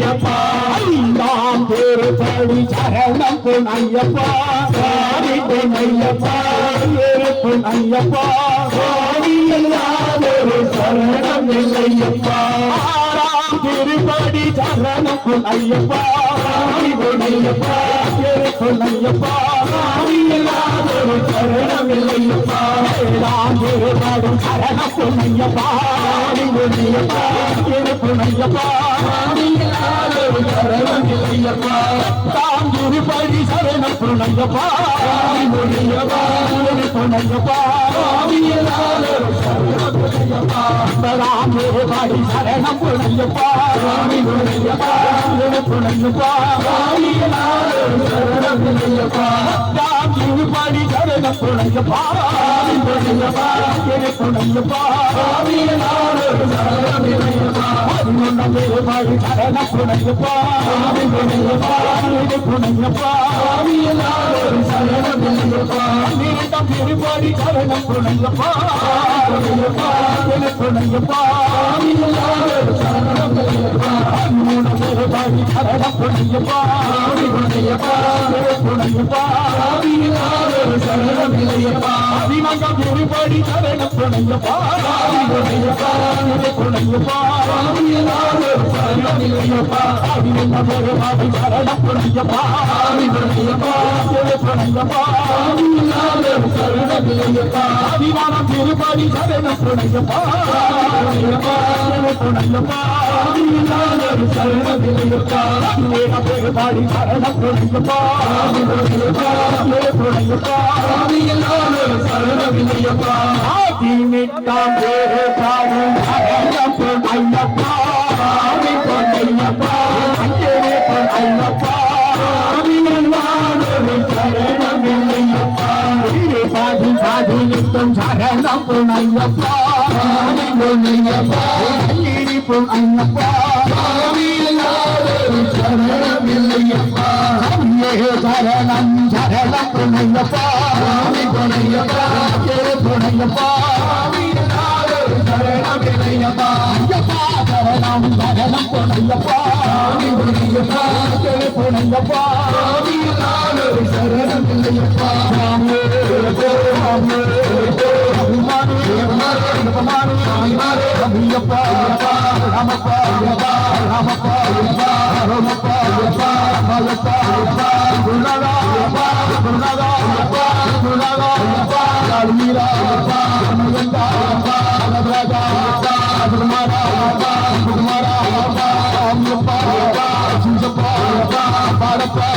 பொன்னையப்பா ஐந்தாம் திருப்படி சரணம் பொன்னையப்பா சாமி பொன்னையப்பா பொன்னையப்பா சாமியில்லாதொரு சரணம் இல்லையப்பா ஆறாம் திருப்படி சரணம் பொன்னையப்பா சாமி பொன்னையப்பா பொன்னையப்பா சாமியில்லாதொரு சரணம் இல்லையப்பா ஏழாம் திருப்படி சரணம் பொன்னையப்பா சாமி பொன்னையப்பா பொன்னையப்பா சாமியில்லாதொரு சரணம் இல்லையப்பா தாம் திருப்படி சரணம் பொன்னையப்பா சாமி பொன்னையப்பா பொன்னையப்பா சாமியில்லாதொரு சரணம் இல்லையப்பா பராம் திருப்படி சரணம் பொன்னையப்பா சாமி பொன்னையப்பா பொன்னையப்பா சாமியில்லாதொரு சரணம் இல்லையப்பா தாம் திருப்படி சரணம் பொன்னையப்பா சாமி பொன்னையப்பா பொன்னையப்பா சாமியில்லாதொரு சரணம் இல்லையப்பா பதினொன்றாம் திருப்படி சரணம் பொன்னையப்பா சாமி பொன்னையப்பா பொன்னையப்பா சாமியில்லாதொரு சரணம் இல்லையப்பா பன்னிரண்டாம் திருப்படி சரணம் பொன்னையப்பா பொன்னையப்பா பொன்னையப்பா சாமியில்லாதொரு சரணம் இல்லையப்பா பதிமூன்றாம் திருப்படி சரணம் பொன்னையப்பா பொன்னையப்பா பொன்னையப்பா சாமியில்லாதொரு சரணம் இல்லையப்பா பதினான்காம் திருப்படி சரணம் பொன்னையப்பா பொன்னையப்பா பொன்னையப்பா சாமியில்லாதொரு சரணம் இல்லையப்பா பதினைந்தாம் திருப்படி சரணம் பொன்னையப்பா பொன்னையப்பா பொன்னையப்பா சாமியில்லாதொரு சரணம் இல்லையப்பா பதினாறாம் திருப்படி சரணம் பொன்னையப்பா பொன்னையப்பா பொன்னையப்பா சாமியில்லாதொரு சரணம் இல்லையப்பா பதினேழாம் திருப்படி சரணம் பொன்னையப்பா பொன்னையப்பா பொன்னையப்பா சாமியில்லாதொரு சரணம் இல்லையப்பா பதினெட்டாம் திருப்படி சரணம் பொன்னையப்பா சாமி பொன்னையப்பா அஞ்சனே பொன்னையப்பா சாமியில்லாதொரு சரணம் இல்லையப்பா சாதி சாதி நித்தம் சரணம் பொன்னையப்பா சாமி பொன்னையப்பா பொன்னையப்பா சாமியில்லாதொரு சரணம் இல்லையப்பா சரணம் சரணம் பொன்னையப்பா சாமி பொன்னையப்பா பொன்னையப்பா சாமியில்லாதொரு சரணம் இல்லையப்பா ஐயப்பா சரணம் சரணம் பொன்னையப்பா சாமி பொன்னையப்பா பொன்னையப்பா சாமியில்லாதொரு சரணம் இல்லையப்பா ஐயப்பா ராமப்பா ராமப்பா ராமப்பா ராமப்பா குருநாதா குருநாதா குருநாதா மீரா முகந்தா ராஜா குருமாரா குருமாரா அம்மப்பா சிங்கப்பா பாடப்பா